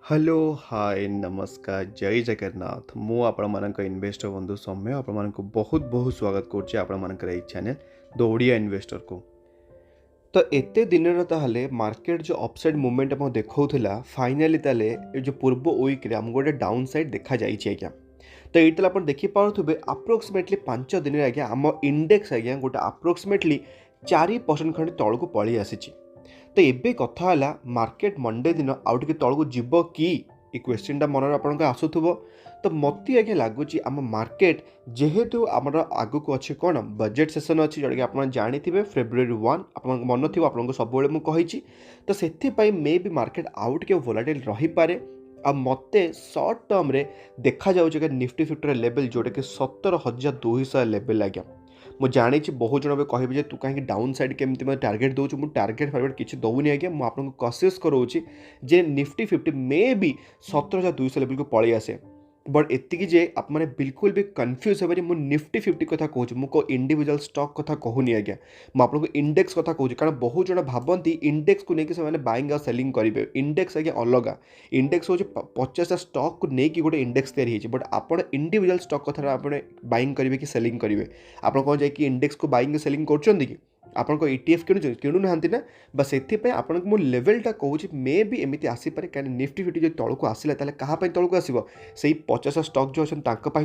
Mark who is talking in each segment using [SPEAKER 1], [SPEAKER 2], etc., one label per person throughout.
[SPEAKER 1] Hello hi नमस्कार जय जगन्नाथ मु आपण इन्वेस्टर बंधु सौम्य आपण बहुत बहुत स्वागत करुच्चे आपण चैनल द ओडिया इन्वेस्टर को। तो एते दिन ताहले मार्केट जो अपसाइड मूवमेंट हम देखा फाइनाली ताले जो पूर्व वीक आम गोटे डाउन साइड देखा जाइए आज्ञा। तो ये आप देखिपे अप्रोक्सीमेटली 5 दिन आज्ञा आम इंडेक्स आज्ञा गोटे अप्रोक्सीमेटली 4% खंड तौर को पलि आसी। तो ये कथा है मार्केट मंडे दिन आउ टे तौक जीव कि क्वेश्चन मन आप आसुव। तो मत आगे लगुच आम मार्केट जेहेतु आम आग को अच्छे कौन बजेट सेसन अच्छी जोटा कि आप जानते फेब्रुआरी 1 आप मन थी आपको सब मुझे। तो से मे भी मार्केट आउ टे वोलाटाइल रही पारे। आ मते सर्ट टर्म रे देखा जाऊँ निफ्टी 50 लेवल जोटा कि 17,200 लेवल आज्ञा। मुझे जानी बहुत जन कहे तू कहीं डाउन साइड केमती मैं टार्गेट दूँ मुझे टार्गेट फार्गेट किसी दौनी आज्ञा। मुझे आपको कोशिश करोची जे निफ्टी 50 मे भी 17,200 लेवल को पलि आसे। बट एतिकी जे आप मैंने बिल्कुल भी कन्फ्यूज हे मुझे निफ्टी 50 कथा कहूँ मुझे इंडिविजुअल स्टॉक कथा कहूनी आज्ञा। मुझे आपको इंडेक्स कथा कहूँ कारण बहुत जन भावती इंडेक्स को लेकिन से बाइंग आ सेलिंग करेंगे। इंडेक्स आज्ञा अलग इंडेक्स हूँ 50 स्टॉक को लेकिन गोटे इंडेक्स तैयारी बट आप इंडिविजुअल स्टॉक कथा आप बाइंग करेंगे कि सेलिंग करेंगे। आप कौन जाकि इंडेक्स को बाइंग सेलिंग कर कि आपन ETF किणु ना बस से आपको लेवलटा कहूँ मे भी एमती आसीपे कहीं निफ्टी 50 जो तौक आसला क्या तौक आसो से 50 स्टॉक जो अच्छा तो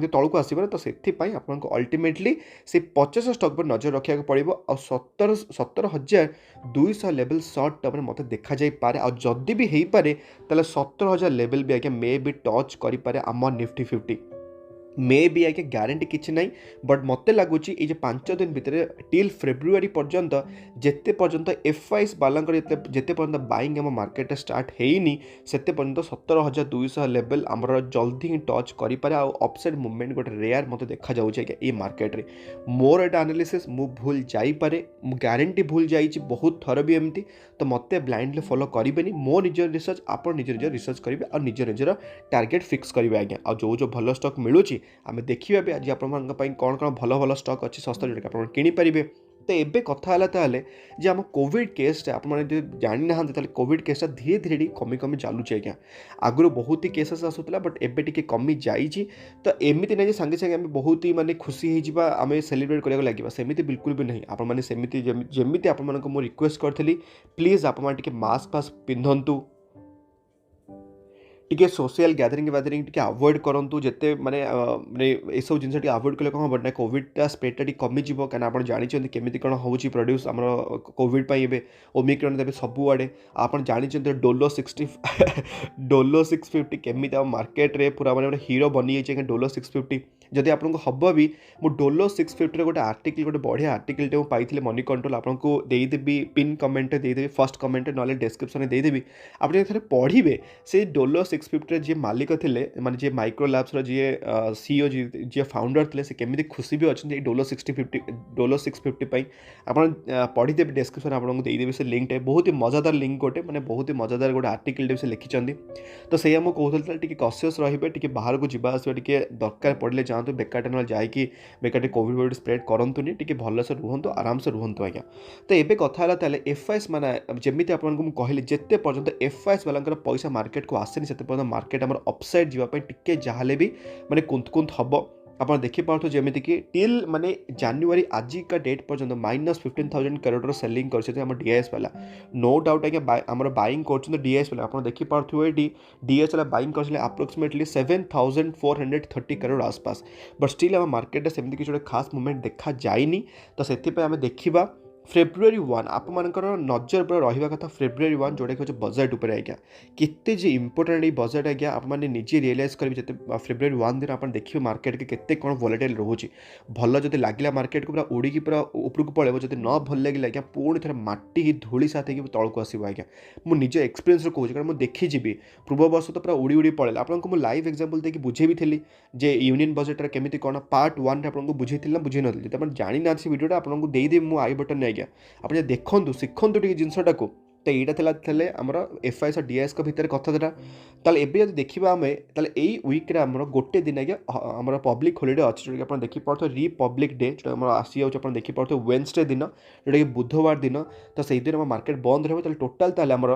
[SPEAKER 1] तौक आसो। तो से आपको अल्टीमेटली से 50 स्टॉक पर नजर रखा पड़ो आ 17,200 लेवल सर्ट टर्म मत देखा जापे। आदि भी हो पारे 17,000 लेवल भी आगे मे भी टच करें आम निफ्टी 50 मे भी आगे ग्यारंटी किसी ना। बट मत लगुच ये 5 दिन भितर टिल फेब्रुआरी पर्यंत जिते पर्यंत एफआईएस वाला जिते पर्यंत बाइंग आम मार्केट स्टार्ट होनी से पर्यंत 17,200 लेवल आमर जल्दी ही टच करें। अपसाइड मूवमेंट गोटे रेयर मत देखा जाऊँगी ये मार्केट रे। मोर एटा एनालिसिस मु भूल जापे ग्यारंटी भूल जाइए बहुत थर भी एमती। तो मत ब्लाइंडली फॉलो करेंगे मो निजर रिसर्च आप निज रिसर्च करेंगे और निज निजर टार्गेट फिक्स करेंगे आज्ञा। आ जो भल स्टॉक मिलूँ आम देखा भी आज आप कौन कौन भल भल स्टॉक अच्छी सस्ता जोटा कि आप किनीपारे। तो ये कथा है आम कोविड केसटा आप जानी ना कोविड केसटा धीरे धीरे कमी कमी चलुचे आज्ञा। आगुरी बहुत ही केसेस आसूला बट एबे टिके कमी जाइए। तो एमती ना सांगे सांगे आम बहुत ही माने खुशी होगा आम सेलिब्रेट करने लगे सेमती बिल्कुल भी नहीं। आप सेमती जमी आपको रिक्वेस्ट करी प्लीज आप मास्क फास्क पिंधतु टी सोशल गैदरिंग वैदरिंग टी अवॉइड करूँ जिते माने ये सब जिन अवॉइड कले कौन हम ना कोविडटा स्प्रेडटा कमिज कहीं आप जानते केमी कौन हो प्रोड्यूस आम कोविड ओमिक्रॉन देवे सबुआड़े आप जानते डोलो 60 डोलो 650 केमी मार्केट रे पूरा माने हीरो बनी जाइए डोलो 650। जदि आपको हम भी मुझे डोलो 650 गोटे आर्टिकल गोटे बढ़िया आर्टिकल पाई मनी कंट्रोल आपको देदेवी पिन कमेंट देदेवी फर्स्ट कमेंट ना डिस्क्रिप्शन देदेवी आप थे पढ़े से डोलो 650 जी मालिक थे माने जी माइक्रो लैब्स जी सीईओ जी फाउंडर थे से केमी खुशी भी अच्छा डोलो 650 आप पढ़ीदेवे डिस्क्रिप्शन आपको देदेवी से लिंक बहुत ही मजादार लिंक गोटे मैंने बहुत ही मजादार गोटे आर्टिकल से लिखिं। तो से मुझे कहते कसियस रे बाहर को जवास दरकार पड़े जातु बेकार ना जाकि बेकार कोविड स्प्रेड करतुनि भलसे रुहतु आराम से रुहतु आज्ञा। तो ये कथा है एफआईएस माने जमी आपको कहली जिते पर्यंत एफआईएस वाला पैसा मार्केट को आसेनि से पर्यंत मार्केट आम अपसाइड जावाई टिके जहाँ भी माने कुंत कुंत हम आप देखिपे जमीक कि टिल माने जानुरी आज का डेट पर्यंत -15,000 करोड़ सेलिंग कर डीआईएस वाला नो डाउट आज्ञा आम बाइंग कर डीआईएस वाला आप देखिपे ये डीएस वाला बाइंग कर अप्रोक्सीमेटली 7,430 करोड़ आसपास। बट स्टिल आम मार्केट सेमती किसी गोटे खास मूवमेंट देखा जाइनी। तो से देखा फेब्रुआरी 1 आप नजर पर रहा कथा फेब्रुआरी 1 जोटा कि बजेट उपर आज्ञा केते जे इंपोर्टेंट ये बजेट आज्ञा आप निजे रियलाइज करेंगे जिते फेब्रुआरी 1 दिन आप देखिए मार्केट के केते कौन वोलेटाइल रोचे भल जब लगे मार्केट को पूरा उड़ी पूरा ऊपर को पड़े जब न भल लगे आज्ञा पुणी थे माटी धूली साथ तौक आसो आज्ञा। मुझे निज एक्सपीरियंस कहूँ कारण मुझे देखी पूर्व वर्ष तो पूरा उड़ी उड़ी पड़े आपको मुझे लाइव एग्जांपल देकी बुझे भी थी जे यूनियन बजेट केमी कौन पार्ट 1 आपको बुझे ना बुझे नी जब जानी ना भिडियोटा आपको देदेवी मो आई बटन आज्ञा आप देखु शिखु टे जिनटा को तो यहाँ थे आमर एफआईएस और डीआईएस भितर कथा ताल एबे जब देखा आम ताल यही वीक्रे आम गोटे दिन आज्ञा आम पब्लिक हॉलिडे अच्छे जो कि देखिपे रिपब्लिक डे जो आसी जाऊँ देखिपे वेडनेसडे दिन जोटा कि बुधवार दिन तो से दिन मार्केट बंद रहा टोटाल आम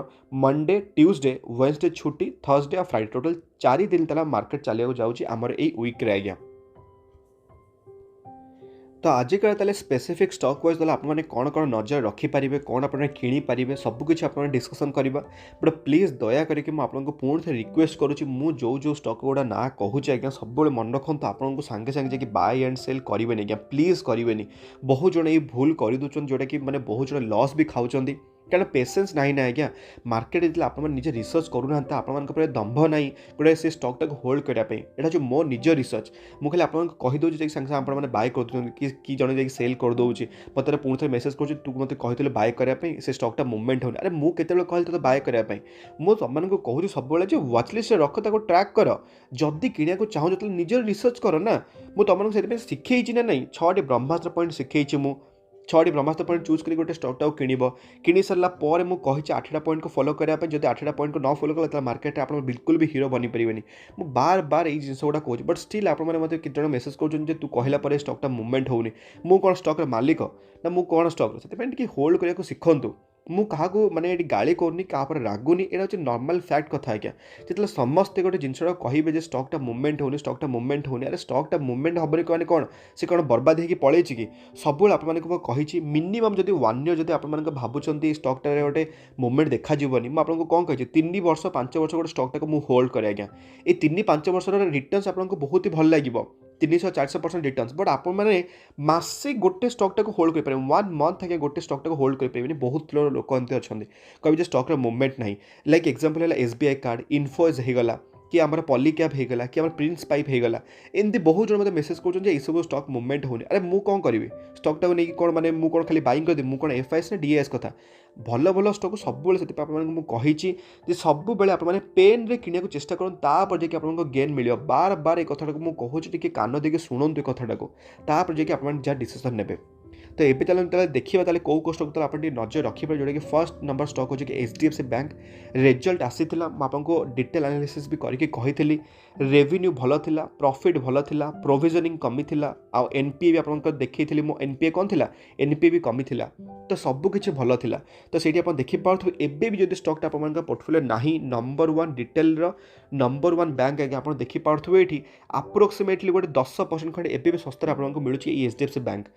[SPEAKER 1] मंडे ट्यूसडे वेडनेसडे छुट्टी थर्सडे और फ्राइडे टोटाल 4 दिन मार्केट चलिया जाऊँगी आमर यही वीक्रे आज्ञा। तो आजिकल ताले स्पेसिफिक स्टॉक वाइज ताले आपने कौन कौन नजर रखिपारे कौन आपने किणिपारे सबकिछ आप डिस्कसन करवा बट प्लीज दया करके आपको पुणी थे रिक्वेस्ट करुँच मु जो स्टॉक गुड़ा ना कहूँ आज्ञा सब मन रखु आपको सांगे सांगे जाकि बाय एंड सेल करेंगे आज्ञा प्लीज करेंगे। बहुत जन ये भूल कर दूसरा जोटा कि मैंने बहुत जन लॉस भी खाऊँ कारण पेसेंस ना ना आज्ञा मार्केट जो आप निजे रिसर्च करूना आप दंभ ना गोटे से स्टॉक टाक होल्ड करने यहाँ जो मो निज रिसर्च मुझे आपको कहीदे सांगे सांगे आपने बाय कर कि जड़े जाकि सेल करदे मतलब पुणी थे मेसेज कर तू मत कही बाय करने से स्टॉकटा मुवमेंट होनी अरे मुझे कहली तो बाय करने मुझे तुमको कहूँ सब व्वाच लिस्ट रख ट्रैक कर जदि किणा चाहूँ जो निजर रिसर्च कर ना मुझे तुमको शिखई ना नहीं 6टी ब्रह्मास्त्र पॉइंट शिखई मु 6टी ब्रह्मास्त्र पॉइंट चूज कर गोटे स्टॉकटा किणी सारा पर मुझे 8टा पॉइंट को फॉलो करने जब 8टा पॉइंट को न फॉलो कला मार्केट आप बिल्कुल भी हीरो बनी पारे मुझे बार बार ये जिन गुड़ा कहूँ बट स्टिल आप मतलब कितने मेसेज कर तू कहला स्टॉकटा मुवमेंट होनी मु कौन स्टॉक मालिक ना मु कौन स्टॉक से होल्ड करने को शिखु मु क्या माने गाड़ी करनी क्या रागुनी यहाँ हूँ नॉर्मल फैक्ट कथा आज्ञा जो समस्ते गोटे जिनसा कहे स्टॉकटा मुवमेंट होनी स्टॉकटा मुवमेंट होनी अरे स्टॉकटा मुवमेंट हेनी कहने कौन से कौन बर्बाद होगी पलैि कि सब आपको मिनिमम जब 1 ईयर जब आप भावुं स्टॉकटा गोटे मुवमेंट देखा मुझे कौन कही 3 वर्ष 5 वर्ष गोटे स्टॉकटा मुझे होल्ड करे आज्ञा ये 3-5 वर्ष रिटर्न्स आपको बहुत ही भल लगे 300-400% रिटर्न्स बट आप मसे गोटे स्टॉकटा होल्ड कर 1 मंथ आगे गोटे स्टॉकटा होल्ड कर बहुत लोक एमती अच्छा कहे स्टॉक मुवमेंट ना लाइक एग्जांपल है एसबीआई कार्ड इनफोएस होगला कि आम पॉलीकैप होगला कि आम प्रिंस पाइप होगला एमती बहुत जन मतलब मेसेज कर सब स्टॉक मुवमेंट होनी अरे मुझे कौन करी स्टॉकटा नहीं कौन मैंने मुझे कौन खाली बाइंग करदेवी मुझे कौन एफआईएस ना डीएस कथा भल भल स्टॉक सब मुझे सब बेले आपने पेन रे किणा चेष्टा करूँ जाकि आपको गेन मिल बार बार एक कथा मुझे कहूँ कान देके शुणु ए कथाटा जाकि आप जहाँ डिसीजन ने तो ये चलो देखा कौ स्टॉक आप नजर रखिए जोटा कि फर्स्ट नंबर स्टॉक हो एचडीएफसी बैंक रिजल्ट आसी आपको डिटेल एनालिसिस भी करके कही रेवेन्यू भल था प्रॉफिट भल था प्रोविजनिंग कमी था आउ एनपीए भी आपको देखी मो एनपीए कौन था एनपीए भी कमी था तो सबकि भल था तो सही आप देखिपे एबे भी जो स्टॉकटा आप पोर्टफोलियो ना नंबर 1 डिटेल नंबर 1 बैंक आगे आप देखिपे ये आप्रोक्सीमेटली गोटे 10% खंडे एबे भी सस्तार आपको मिलूँ एचडीएफसी बैंक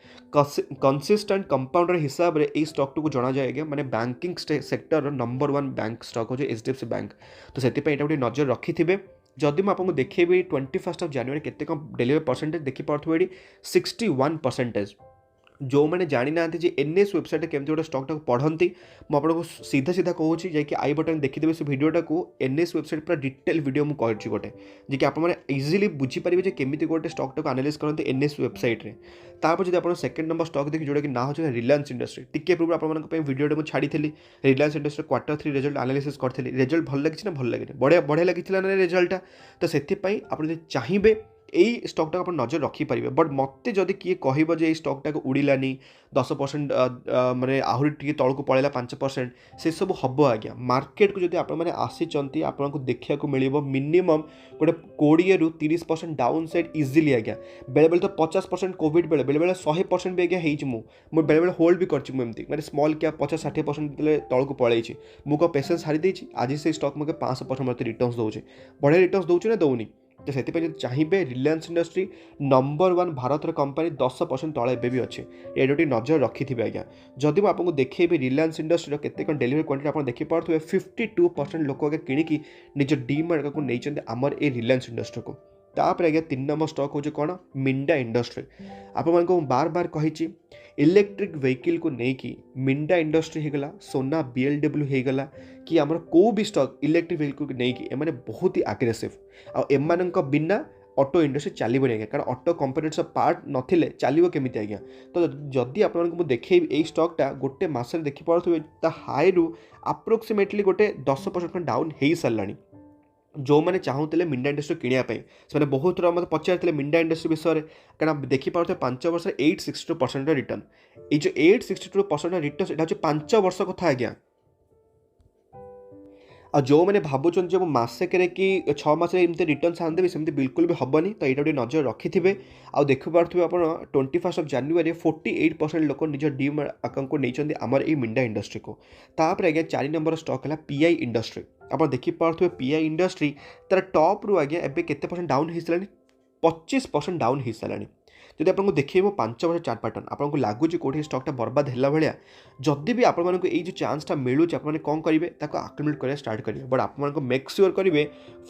[SPEAKER 1] कंसिस्टेंट कंपाउंडर हिसाब से यही स्टॉक को जना जाए मैंने banking sector number 1 bank stock हो एचडीएफसी बैंक तो से गोटे नजर रखि थे जदि मुझे देखेबी 21 जनवरी केते कम डेलीवर परसेंटेज देखिपे 61% जो मैंने जानी ना एनएस वेबसाइट केमती गोटे स्टॉकटा पढ़ती मुझे सीधा सीधा कहूँ जाकि आई बटन देखीदेवे से भिडियोटा को एनएस वेबसाइट पूरा डिटेल वीडियो मुझे गोटे जी आपने इजिली बुझीपारे कि केमी गोटे स्टॉकटा को एनालाइज करते एनएस वेबसाइट रे तापर जब आप सेकंड नंबर स्टॉक देखिए जोटा कि ना हो रिलायंस इंडस्ट्री टिके पूर्व आपको वीडियो मुझे छाड़ी Reliance industry Q3 result analysis करी रिजल्ट भल लगी ना भल लगे बढ़िया बढ़िया लगी ना रिजल्टा तो से आप चाहिए यही स्टॉकटा आप नजर रखिपारे बट मत जदि किए कह स्टॉकटा को उड़ानी 10% माने आहरी टी तौक पलैला 5% से सब हम आज्ञा मार्केट को जब आपने आसी आपको देखा मिल मिनिमम गोटे 20 ରୁ 30% डाउन साइड इजिली आज्ञा बेले बेले तो 50% कोविड बेले बेले 100% भी आज्ञा मुझे बेले बेले होल्ड भी करमती मैंने स्मॉल कैप 50-60% तौक पलैची मुझे पेसेंस हारी आज से स्टॉक मुझे 500% मत रिटर्न्स दूसरे बढ़िया रिटर्न्स दूसरे ना दौनी तो से चाहिए Reliance industry number 1 Bharat company 10% तले भी अच्छे ये गोटे नजर रखि थे आज्ञा जदि आपको देखेबी रिलायंस इंडस्ट्री केते कौन डेलीवरी क्वांटिटी आप देखिपे 52% लोक आगे किणिकी निज डीमार्ट को नहीं आमर ए रिलायंस इंडस्ट्री को तापर आज्ञा 3 नंबर स्टॉक हो कौन मिंडा इंडस्ट्री आपको बार बार कही इलेक्ट्रिक व्हीकल को लेकिन मिंडा इंडस्ट्री होगला सोना बीएलडब्ल्यू होगला कि आमर को भी स्टॉक इलेक्ट्रिक व्हीकल को लेकिन एम बहुत ही आग्रेसिव आम बिना ऑटो इंडस्ट्री चलो नहीं कारण ऑटो कंपोनेंट्स पार्ट नथिले चलो केमी आज्ञा तो जदि आपको देखे यही स्टॉकटा गोटे मसरे देखिपे हाई रु आप्रोक्सीमेटली गोटे 10% डाउन हो सारा जो मैंने चाहूले मिंडा इंडस्ट्री किणापी से बहुत थोड़ा मतलब पचारे मिंडा इंडस्ट्री विषय में कारण देखिपे 5 वर्ष 862% रिटर्न ये जो 862% रिटर्न यहाँ 5 वर्ष कथा आज्ञा ଆଉ ଯେଉଁମାନେ ଭାବୁଛନ୍ତି ଯେ ମୁଁ ମାସକରେ କି 6 ମାସରେ ଏମିତି ରିଟର୍ଣ୍ଣସ୍ ଆଣିଦେବି ସେମିତି ବିଲକୁଲ ବି ହେବନି। ତ ଏଇଟା ଟିକେ ନଜର ରଖିଥିବେ। ଆଉ ଦେଖିପାରୁଥିବେ ଆପଣ 21 ଜାନୁଆରୀ 48% ଲୋକ ନିଜ ଡିମ୍ୟାଟ୍ ଆକାଉଣ୍ଟକୁ ନେଇଛନ୍ତି ଆମର ଏଇ ମିଣ୍ଡା ଇଣ୍ଡଷ୍ଟ୍ରିକୁ। ତାପରେ ଆଜ୍ଞା 4 ନମ୍ବର ଷ୍ଟକ୍ ହେଲା ପିଆଇ ଇଣ୍ଡଷ୍ଟ୍ରି। ଆପଣ ଦେଖିପାରୁଥିବେ ପିଆଇ ଇଣ୍ଡଷ୍ଟ୍ରି ତାର ଟପ୍ରୁ ଆଜ୍ଞା ଏବେ କେତେ ପରସେଣ୍ଟ ଡାଉନ୍ ହେଇସାରିଲାଣି, 25% ଡାଉନ୍ ହେଇସାରିଲାଣି। ଯଦି ଆପଣଙ୍କୁ ଦେଖେଇବ 5 ବର୍ଷ ଚାର୍ଟ ପାଟର୍ନ, ଆପଣଙ୍କୁ ଲାଗୁଛି କେଉଁଠି ଷ୍ଟକ୍ଟା ବର୍ବାଦ ହେଲା ଭଳିଆ, ଯଦି ବି ଆପଣମାନଙ୍କୁ ଏଇ ଯେଉଁ ଚାନ୍ସଟା ମିଳୁଛି ଆପଣମାନେ କ'ଣ କରିବେ, ତାକୁ ଆକ୍ୟୁମୁଲେଟ୍ କରିବା ଷ୍ଟାର୍ଟ କରିବେ। ବଟ୍ ଆପଣମାନଙ୍କୁ ମେକ୍ ସିଓର କରିବେ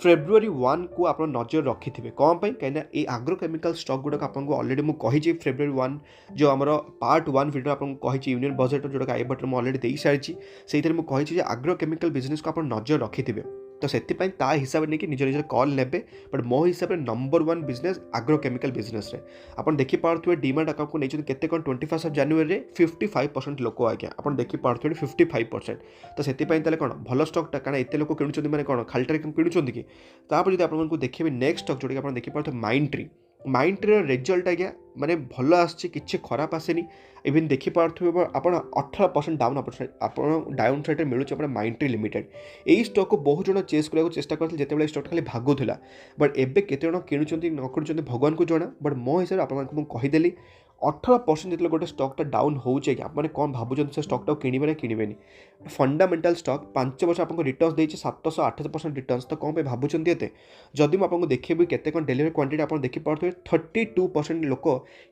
[SPEAKER 1] ଫେବୃଆରୀ 1କୁ ଆପଣ ନଜର ରଖିଥିବେ। କ'ଣ ପାଇଁ? କାହିଁକିନା ଏଇ ଆଗ୍ରୋ କେମିକାଲ ଷ୍ଟକ୍ ଗୁଡ଼ାକ ଆପଣଙ୍କୁ ଅଲରେଡ଼ି ମୁଁ କହିଛି ଫେବୃଆରୀ 1 ଯେଉଁ ଆମର ପାର୍ଟ 1 ଭିଡ଼ିଓ ଆପଣଙ୍କୁ କହିଛି ୟୁନିୟନ ବଜେଟ୍ ଯେଉଁଟାକି ଆଇ ବଟନ୍ ମୁଁ ଅଲରେଡ଼ି ଦେଇସାରିଛି। ସେଇଥିରେ ମୁଁ କହିଛି ଯେ ଆଗ୍ରୋ କେମିକାଲ ବିଜନେସକୁ ଆପଣ ନଜର ରଖିଥିବେ। ତ ସେଥିପାଇଁ ତା ହିସାବରେ ନେଇକି ନିଜ ନିଜର କଲ୍ ନେବେ। ବଟ୍ ମୋ ହିସାବରେ ନମ୍ବର 1 ବିଜନେସ୍ ଆଗ୍ରୋ କେମିକାଲ ବିଜନେସ୍ରେ। ଆପଣ ଦେଖିପାରୁଥିବେ ଡିମାଟ୍ ଆକାଉଣ୍ଟକୁ ନେଇଛନ୍ତି କେତେ କ'ଣ 21 ଜାନୁଆରୀରେ 55% ଲୋକ ଆଜ୍ଞା। ଆପଣ ଦେଖିପାରୁଥିବେ 55%। ତ ସେଥିପାଇଁ ତାହେଲେ କ'ଣ ଭଲ ଷ୍ଟକ୍ଟା, କାରଣ ଏତେ ଲୋକ କିଣୁଛନ୍ତି ମାନେ କ'ଣ ଖାଲିଟାରେ କିଣୁଛନ୍ତି କି? ତାପରେ ଯଦି ଆପଣଙ୍କୁ ଦେଖିବେ ନେକ୍ସଟ ଷ୍ଟକ୍ ଯେଉଁଟାକି ଆପଣ ଦେଖିପାରୁଥିବେ ମାଇଣ୍ଡଟ୍ରି। ମାଇଣ୍ଡଟ୍ରିର ରେଜଲ୍ଟ ଆଜ୍ଞା ମାନେ ଭଲ ଆସିଛି, କିଛି ଖରାପ ଆସିନି। ଇଭିନ୍ ଦେଖିପାରୁଥିବେ ଆପଣ 18% ଡାଉନ୍ ଆପଣ ଡାଉନ୍ ସାଇଡ଼୍ରେ ମିଳୁଛି ଆପଣ ମାଇଣ୍ଡଟ୍ରି ଲିମିଟେଡ୍। ଏଇ ଷ୍ଟକ୍କୁ ବହୁ ଜଣ ଚେସ୍ କରିବାକୁ ଚେଷ୍ଟା କରିଥିଲେ ଯେତେବେଳେ ଏ ଷ୍ଟକ୍ ଖାଲି ଭାଗୁଥିଲା। ବଟ୍ ଏବେ କେତେ ଜଣ କିଣୁଛନ୍ତି ନ କିଣୁଛନ୍ତି ଭଗବାନଙ୍କୁ ଜଣା। ବଟ୍ ମୋ ହିସାବରେ ଆପଣମାନଙ୍କୁ ମୁଁ କହିଦେଲି 18% ଯେତେବେଳେ ଗୋଟେ ଷ୍ଟକ୍ଟା ଡାଉନ୍ ହେଉଛି ଆଜ୍ଞା, ଆପଣ କ'ଣ ଭାବୁଛନ୍ତି ସେ ଷ୍ଟକ୍ଟାକୁ କିଣିବେ ନା କିଣିବେନି? ଫଣ୍ଡାମେଣ୍ଟାଲ ଷ୍ଟକ୍ 5 ବର୍ଷ ଆପଣଙ୍କୁ ରିଟର୍ଣ୍ଣସ୍ ଦେଇଛି 700-800% ରିଟର୍ଣ୍ଣସ୍। ତ କ'ଣ ପାଇଁ ଭାବୁଛନ୍ତି ଏତେ? ଯଦି ମୁଁ ଆପଣଙ୍କୁ ଦେଖେଇବି କେତେ କ'ଣ ଡେଲିଭରି କ୍ୱାଣ୍ଟିଟି, ଆପଣ ଦେଖିପାରୁଥିବେ 32% ଲୋକ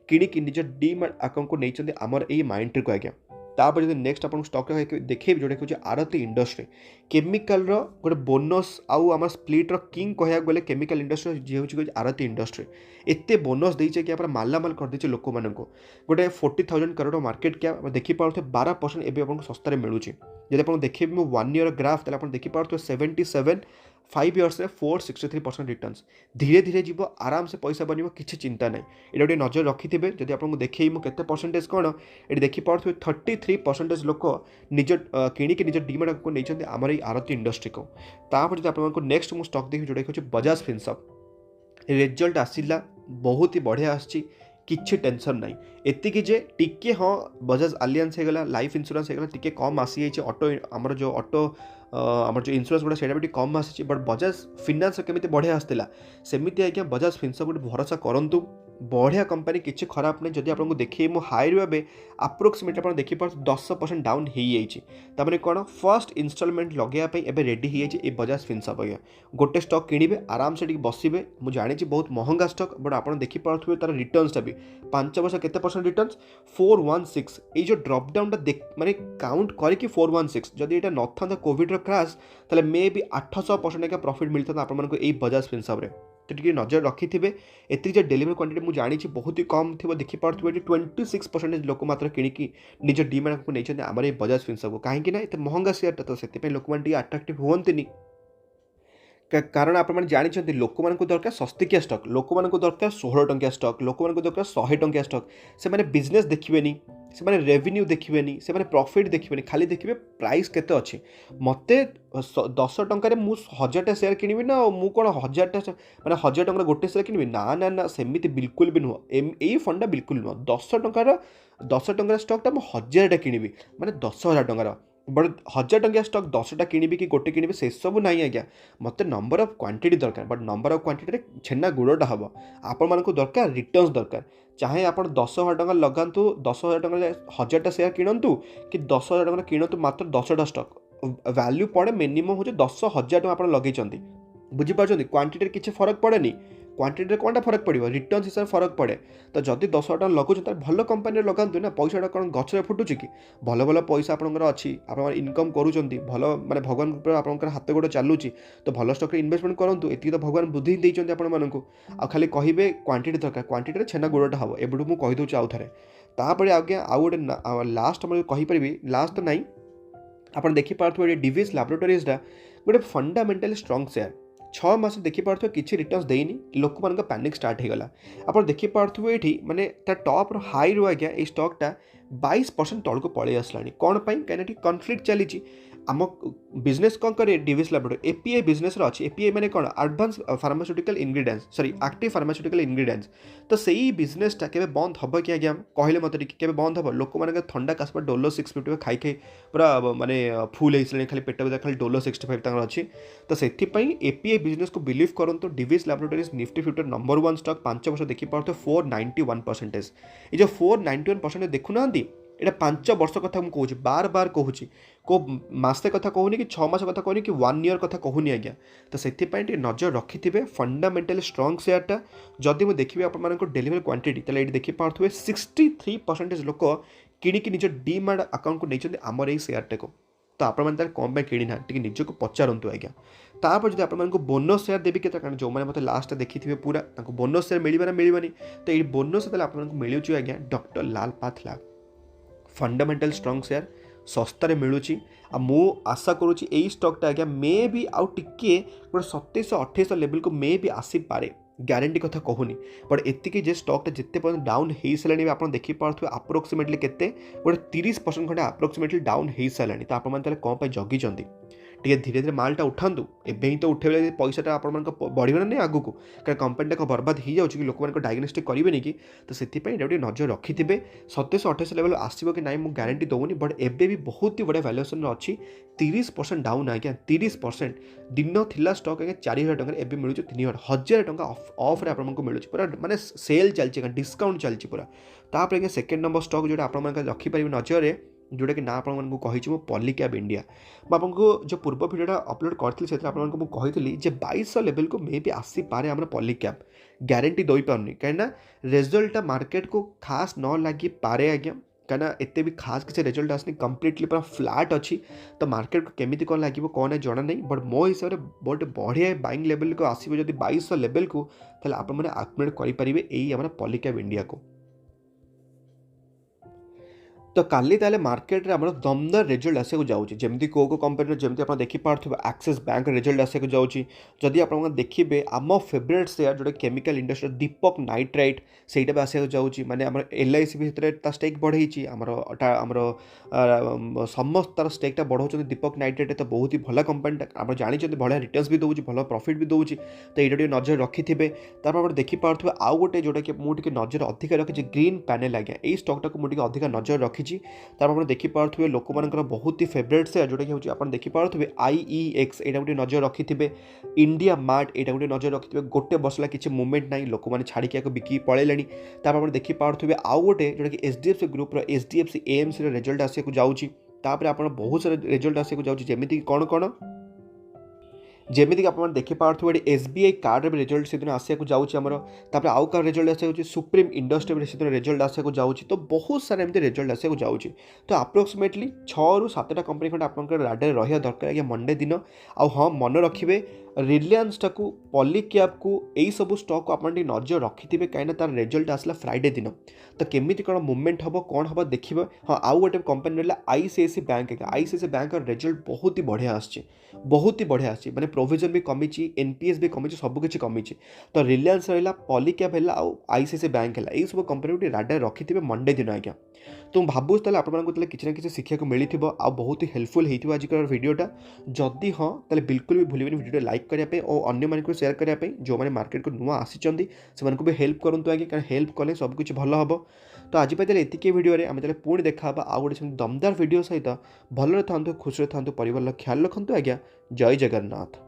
[SPEAKER 1] କିଣିକି ନିଜ ଡିମାଟ୍ ଆକାଉଣ୍ଟକୁ ନେଇଛନ୍ତି ଆମର ଏଇ ମାଇଣ୍ଡଟ୍ରିକୁ ଆଜ୍ଞା। ତାପରେ ଯଦି ନେକ୍ସଟ ଆପଣଙ୍କୁ ଷ୍ଟକ୍ ଦେଖେଇବି ଯେଉଁଟାକି ହେଉଛି ଆରତି ଇଣ୍ଡଷ୍ଟ୍ରି। କେମିକାଲର ଗୋଟେ ବୋନସ୍ ଆଉ ଆମର ସ୍ପ୍ଲିଟ୍ର କିଙ୍ଗ କହିବାକୁ ଗଲେ କେମିକାଲ ଇଣ୍ଡଷ୍ଟ୍ରି ଯିଏ ହେଉଛି ଆରତି ଇଣ୍ଡଷ୍ଟ୍ରି। ଏତେ ବୋନସ୍ ଦେଇଛି କି ଆପଣ ମାଲାମାଲ କରିଦେଇଛି ଲୋକମାନଙ୍କୁ। ଗୋଟେ 40,000 କରୋଡ଼ ମାର୍କେଟ କ୍ୟାପ୍ ଆପଣ ଦେଖିପାରୁଥିବେ 12% ଏବେ ଆପଣଙ୍କୁ ଶସ୍ତାରେ ମିଳୁଛି। ଯଦି ଆପଣଙ୍କୁ ଦେଖେଇବି ମୁଁ 1 ଇୟର ଗ୍ରାଫ୍, ତାହେଲେ ଆପଣ ଦେଖିପାରୁଥିବେ 77, 5 ଇୟର୍ସରେ 463% ରିଟର୍ଣ୍ଣସ୍। ଧୀରେ ଧୀରେ ଯିବ, ଆରାମସେ ପଇସା ବନିବ, କିଛି ଚିନ୍ତା ନାହିଁ। ଏଇଟା ଗୋଟେ ନଜର ରଖିଥିବେ। ଯଦି ଆପଣଙ୍କୁ ଦେଖେଇବି ମୁଁ କେତେ ପରସେଣ୍ଟେଜ୍ କ'ଣ, ଏଠି ଦେଖିପାରୁଥିବେ 33% ଲୋକ ନିଜ କିଣିକି ନିଜ ଡିମାଟ୍ ଆକାଉଣ୍ଟକୁ ନେଇଛନ୍ତି ଆମର ଏଇ ଆରତି ଇଣ୍ଡଷ୍ଟ୍ରିକୁ। ତାପରେ ଯଦି ଆପଣଙ୍କୁ ନେକ୍ସଟ ମୁଁ ଷ୍ଟକ୍ ଦେଖିବି ଯେଉଁଟାକି ହେଉଛି ବଜାଜ ଫିନସର୍ଭ। ରେଜଲ୍ଟ ଆସିଲା ବହୁତ ହି ବଢ଼ିଆ ଆସିଛି, କିଛି ଟେନସନ୍ ନାହିଁ। ଏତିକି ଯେ ଟିକେ ହଁ ବଜାଜ ଆଲିଆନ୍ସ ହେଇଗଲା, ଲାଇଫ୍ ଇନ୍ସୁରାନ୍ସ ହେଇଗଲା, ଟିକେ କମ୍ ଆସିଯାଇଛି। ଆମର ଯେଉଁ ଆମର ଯେଉଁ ଇନ୍ସୁରାନ୍ସ ଗୁଡ଼ା ସେଇଟା ବି ଟିକେ କମ୍ ଆସିଛି। ବଟ୍ ବଜାଜ ଫିନାନ୍ସ କେମିତି ବଢ଼ିଆ ଆସିଥିଲା, ସେମିତି ଆଜ୍ଞା ବଜାଜ ଫିନସର୍ଭ ଗୋଟେ ଭରସା କରନ୍ତୁ। ବଢ଼ିଆ କମ୍ପାନୀ, କିଛି ଖରାପ ନାହିଁ। ଯଦି ଆପଣଙ୍କୁ ଦେଖେଇବି ମୁଁ ହାଇରୁ ଏବେ ଆପ୍ରୋକ୍ସିମେଟଲି ଆପଣ ଦେଖିପାରୁଥିବେ 10% ଡାଉନ୍ ହେଇଯାଇଛି। ତାମାନେ କ'ଣ, ଫର୍ଷ୍ଟ ଇନଷ୍ଟଲମେଣ୍ଟ ଲଗାଇବା ପାଇଁ ଏବେ ରେଡ଼ି ହେଇଯାଇଛି ଏ ବଜାଜ ଫିନସର୍ଭ ଆଜ୍ଞା। ଗୋଟେ ଷ୍ଟକ୍ କିଣିବେ, ଆରାମସେ ଟିକେ ବସିବେ। ମୁଁ ଜାଣିଛି ବହୁତ ମହଙ୍ଗା ଷ୍ଟକ୍, ବଟ୍ ଆପଣ ଦେଖିପାରୁଥିବେ ତାର ରିଟର୍ଣ୍ଣସଟା ବି 5 ବର୍ଷ କେତେ ପରସେଣ୍ଟ ରିଟର୍ଣ୍ଣସ୍, 416। ଏଇ ଯେଉଁ ଡ୍ରପଡାଉନଟା ମାନେ କାଉଣ୍ଟ କରିକି 416, ଯଦି ଏଇଟା ନଥାନ୍ତା କୋଭିଡ୍ର କ୍ରାସ୍, ତାହେଲେ ମେ ବି 800% ଆଜ୍ଞା ପ୍ରଫିଟ୍ ମିଳିଥାନ୍ତା ଆପଣମାନଙ୍କୁ ଏଇ ବଜାଜ ଫିନସର୍ଭରେ। ତ ଟିକେ ନଜର ରଖିଥିବେ। ଏତିକି ଯେ ଡେଲିଭରି କ୍ୱାଣ୍ଟିଟି ମୁଁ ଜାଣିଛି ବହୁତ ହି କମ୍ ଥିବ। ଦେଖିପାରୁଥିବେ ଏଠି 26% ଲୋକ ମାତ୍ର କିଣିକି ନିଜ ଡିମାଟ୍କୁ ନେଇଛନ୍ତି ଆମର ଏଇ ବଜାଜ ଫିନସର୍ଭକୁ। କାହିଁକି ନା ଏତେ ମହଙ୍ଗା ସେୟାରଟା, ତ ସେଥିପାଇଁ ଲୋକମାନେ ଟିକେ ଆଟ୍ରାକ୍ଟିଭ୍ ହୁଅନ୍ତିନି। କାରଣ ଆପଣମାନେ ଜାଣିଛନ୍ତି ଲୋକମାନଙ୍କୁ ଦରକାର ଶସ୍ତିକିଆ ଷ୍ଟକ୍, ଲୋକମାନଙ୍କୁ ଦରକାର 16 ଟଙ୍କିଆ ଷ୍ଟକ୍, ଲୋକମାନଙ୍କୁ ଦରକାର 100 ଟଙ୍କିଆ ଷ୍ଟକ୍। ସେମାନେ ବିଜନେସ୍ ଦେଖିବେନି, ସେମାନେ ରେଭିନ୍ୟୁ ଦେଖିବେନି, ସେମାନେ ପ୍ରଫିଟ୍ ଦେଖିବେନି, ଖାଲି ଦେଖିବେ ପ୍ରାଇସ୍ କେତେ ଅଛି। ମୋତେ 10 ଟଙ୍କାରେ ମୁଁ 1000ଟା ସେୟାର କିଣିବି ନା, ଆଉ ମୁଁ କ'ଣ 1000ଟା ମାନେ 1000 ଟଙ୍କାର ଗୋଟେ ସେୟାର କିଣିବି? ନା ନା ନା, ସେମିତି ବିଲକୁଲ ବି ନୁହଁ। ଏଇ ଫଣ୍ଡଟା ବିଲକୁଲ ନୁହଁ। 10 ଟଙ୍କାର ଷ୍ଟକ୍ଟା ମୁଁ 1000ଟା କିଣିବି, ମାନେ 10,000 ଟଙ୍କାର। ବଟ୍ 1000 ଟଙ୍କିଆ ଷ୍ଟକ୍ 10ଟା କିଣିବି କି ଗୋଟେ କିଣିବି ସେସବୁ ନାହିଁ ଆଜ୍ଞା। ମୋତେ ନମ୍ବର ଅଫ୍ କ୍ୱାଣ୍ଟିଟି ଦରକାର। ବଟ୍ ନମ୍ବର ଅଫ୍ କ୍ୱାଣ୍ଟିଟିରେ ଛେନା ଗୁଡ଼ଟା ହେବ। ଆପଣମାନଙ୍କୁ ଦରକାର ରିଟର୍ଣ୍ଣସ୍ ଦରକାର। ଚାहे ଆପଣ 10,000 ଟଙ୍କା ଲଗାନ୍ତୁ, 10,000 ଟଙ୍କାରେ 1000ଟା ସେୟାର କିଣନ୍ତୁ, କି 10,000 ଟଙ୍କାରେ କିଣନ୍ତୁ ମାତ୍ର 10ଟା ଷ୍ଟକ୍, ଭ୍ୟାଲ୍ୟୁ ପଡ଼େ ମିନିମମ୍ ହେଉଛି 10,000 ଟଙ୍କା ଆପଣ ଲଗେଇଛନ୍ତି। ବୁଝିପାରୁଛନ୍ତି? କ୍ୱାଣ୍ଟିଟିରେ କିଛି ଫରକ ପଡ଼େନି। କ୍ୱାଣ୍ଟିଟିରେ କ'ଣଟା ଫରକ ପଡ଼ିବ, ରିଟର୍ଣ୍ଣସ୍ ହିସାବରେ ଫରକ ପଡ଼େ। ତ ଯଦି 10,000 ଟଙ୍କା ଲଗାଉଛନ୍ତି ତାହେଲେ ଭଲ କମ୍ପାନୀରେ ଲଗାନ୍ତୁ ନା। ପଇସାଟା କ'ଣ ଗଛରେ ଫୁଟୁଛି କି? ଭଲ ଭଲ ପଇସା ଆପଣଙ୍କର ଅଛି, ଆପଣ ଇନକମ୍ କରୁଛନ୍ତି, ଭଲ ମାନେ ଭଗବାନଙ୍କ ଉପରେ ଆପଣଙ୍କର ହାତ ଗୋଡ଼ ଚାଲୁଛି, ତ ଭଲ ଷ୍ଟକ୍ରେ ଇନଭେଷ୍ଟମେଣ୍ଟ କରନ୍ତୁ। ଏତିକି ତ ଭଗବାନ ବୁଦ୍ଧି ଦେଇଛନ୍ତି ଆପଣମାନଙ୍କୁ। ଆଉ ଖାଲି କହିବେ କ୍ୱାଣ୍ଟିଟି ଦରକାର, କ୍ୱାଣ୍ଟିଟିରେ ଛେନା ଗୁଡ଼ଟା ହେବ। ଏବେଠୁ ମୁଁ କହିଦେଉଛି ଆଉ ଥରେ। ତାପରେ ଆଜ୍ଞା ଆଉ ଗୋଟେ ଲାଷ୍ଟ ଆମର କହିପାରିବି, ଲାଷ୍ଟ ତ ନାହିଁ, ଆପଣ ଦେଖିପାରୁଥିବେ ଡିଭିଏସ୍ ଲାବୋରେଟୋରିଜ୍ଟା ଗୋଟେ ଫଣ୍ଡାମେଣ୍ଟାଲି ଷ୍ଟ୍ରଙ୍ଗ ସେୟାର। 6 ମାସ ଦେଖିପାରୁଥିବେ କିଛି ରିଟର୍ଣ୍ଣସ୍ ଦେଇନି, ଲୋକମାନଙ୍କ ପ୍ୟାନିକ୍ ଷ୍ଟାର୍ଟ ହେଇଗଲା। ଆପଣ ଦେଖିପାରୁଥିବେ ଏଠି ମାନେ ତା ଟପ୍ର ହାଇରୁ ଆଜ୍ଞା ଏଇ ଷ୍ଟକ୍ଟା 22% ତଳକୁ ପଳେଇ ଆସିଲାଣି। କ'ଣ ପାଇଁ? କାହିଁକିନା ଏଠି କନଫ୍ଲିକ୍ଟ ଚାଲିଛି। आम बिजनेस कौन करे डिविस लैबोरेटरी एपीआई बिजनेस अच्छी एपीआई माने कौन advance pharmaceutical ingredients sorry active pharmaceutical ingredients तो सही बिजनेसटा केबे बंद हम कि आज्ञा कहले मत केबे बंद हम लोक मान थंडा काशपा डोलो 650 खाई खाई पूरा माने फुल हो खाली पेट भर खाली डोलो 65 अच्छी तो से एपीआई बिजनेस को बिलीव करंतु Divi's Laboratories Nifty future number 1 stock 5 वर्ष देखी पार्थ 491%। ये जो 491% देखुना एटा 5 वर्ष कथा मुझे कहूँ बार बार कहूँ को मासे कथा कहूनी कि 6 मास कथा कहूनी कि 1 ईयर कथा कहूनी आज्ञा तो से नजर रखि थे फंडामेंटली स्ट्रंग शेयरटा जदि मुझे देखिए आप डेलीवर क्वांटिटी तो ये देखी पारे 63% लोक किणिकी निज डीमार्ट अकाउंट को नहीं आमर यही शेयरटा को तो आपने कौन कि ना निजक पचारतु आज्ञा तापर जब आपको बोनस शेयर देवी के कारण जो मैंने मतलब लास्ट देखी थे पूरा बोनस शेयर मिलवा ना मिलवानी तो ये बोनस आपको मिलूँ आज्ञा डॉक्टर लाल पाथलैब फंडामेंटल स्ट्रंग शेयर सस्तार मिलूँ आ मु आशा करुँची यही स्टॉकटा आज्ञा मे भी आउ टिके गोटे 2700-2800 लेवल को मे भी आसीपे ग्यारंटी कथा कहूनी बट एतिकी जे स्टॉकटा जिते पर्यटन डाउन हो सारे आप देखिपे आप्रोक्सीमेटली केते गोटे 30% खंडे आप्रोक्सीमेटली डाउन हो सारे तो आपने कौन जगी टे धीरे धीरे मालटा उठातु एवं ही तो उठे पैसाटा आप बढ़िया नहीं आगू को कारण कंपनी टाक बर्बाद हो जाऊँगी कि लोक मैंने डायग्नोस्टिक करेंगे कि तो से नजर रखि थे 2700-2800 लेवल आसो कि ना मुझे गारंटी दूनी बट एबे भी बहुत ही बढ़िया वैल्यूएसन अच्छी 30% डाउन आज्ञा 30% दिन थिला स्टॉक आज्ञा 4000 टकर एवं मिलूँ 3000 टका ऑफ्रे आपको मिलूँ पूरा मानने सेल चलती डिस्काउंट चलती पूरा तापर सेकेंड नंबर स्टॉक जो आप रखिपारे नजर जोटा कि ना आपको कही पॉलीकैब इंडिया आपको जो पूर्व भिडियोटा अपलोड करी से आपको कही 2200 लेवल को मे भी आसीपे आम पॉलीकैब ग्यारंटी दई पारनी कहीं रिजल्टा मार्केट को खास न लगी पारे आज्ञा कहीं एत भी खास किसी रिजल्ट आसनी कम्प्लीटली पूरा फ्लाट अच्छी तो मार्केट को केमी कौन लगे कौन है जना नहीं बट मो हिसाब से बहुत बढ़िया बाइंग लेवल को आसो जब 2200 लेवल को आपने आक्युमुलेट करेंगे यही आम पॉलीकैब इंडिया को तो काली ताले मार्केट रे हमर दमदार रिजल्ट आसे को जाउची जेमती को कंपनी जेमती आप देखि पारथु एक्सिस बैंक रिजल्ट आसे को जाउची जदि आप देखिबे आम फेवरेट शेयर जोटा केमिकल इंडस्ट्री दीपक नाइट्राइट सेटा भी आसे को जाउची माने हमर एलआईसी भितर ता स्टेक बढ़ेची हमर समस्त तार स्टेकटा बढ़ाउछन दीपक नाइट्राइट तो बहुत ही भला कंपनी आप जानि छथि बढ़िया रिटर्न्स भी दउची भला प्रॉफिट भी दउची तो एटा नजर रखि थिबे तापर आप देखि पारथु आउ गोटे जोटा कि मु टिके नजर अधिक रखि ग्रीन पैनल आज्ञा एई स्टॉकटा को मु टिके अधिक नजर रखि आप देखिपे लोक मान बहुत ही फेवरेट से जोटा कि आप देखिपे IEX यहाँ गोटे नजर रखि थे इंडिया मार्ट यहाँ गोटे नजर रखि थे गोटे बसला किसी मुवमेंट ना लोक मैंने छाड़ी बिकी पलैले आप देखिपे आउ गोटे जोटा कि HDFC group HDFC AMC result आसको जाऊँगी आप बहुत सारे रिजल्ट आसको जाऊँगी जमीक कौन कौन जमीक आप देखिपे SBI कार्ड रिजल्ट से दिन आसको जाऊँगी आउ कार रिजल्ट आसको सुप्रीम इंडस्ट्री से रिजल्ट आसको जाऊँगी तो बहुत सारा एमती रिजल्ट आसको जाऊँगी तो आप्रोक्सीमेटली 6 रू 7टा कंपनी खंडे आप राडार रहा दरकार आज्ञा मंडे दिन आउ हाँ मन रखिए रिलायंस टाकू पॉलीकैब को यही सब स्टॉक को आप नजर रखि थे कहीं तार रिजल्ट आसला फ्राइडे दिन तो केमी कौन मुवमेंट हम कौन हम देखिए हाँ आउ गोटे कंपनी रहा ICICI bank ICICI bank result बहुत ही बढ़िया आसचे बहुत ही बढ़िया आसी माने प्रोविजन भी कमी NPS भी कमी सबकि कमी तो रिलायंस रहा पॉलीकैब है आउ ICICI बैंक है यही सब कंपनी राडार रखि थे मंडे दिन आज्ञा तो भावुँ ताले आपको किसी ना किसी शिक्षा मिली आ बहुत ही हेल्पफुल होती आजिकार वीडियोटा जदि हाँ ताले बिल्कुल भी भूलिए वीडियो लाइक करने और अन्य मानक शेयर करने जो मैंने मार्केट को नुआ आसी से भी हेल्प करूँ आगे कारण हेल्प कले सबकि भल हम तो आज एतिक वीडियो आम पुणी देखा आउ गोटे दमदार वीडियो सहित भलरे था खुशी था परिवार ख्याल रखु आज्ञा जय जगन्नाथ।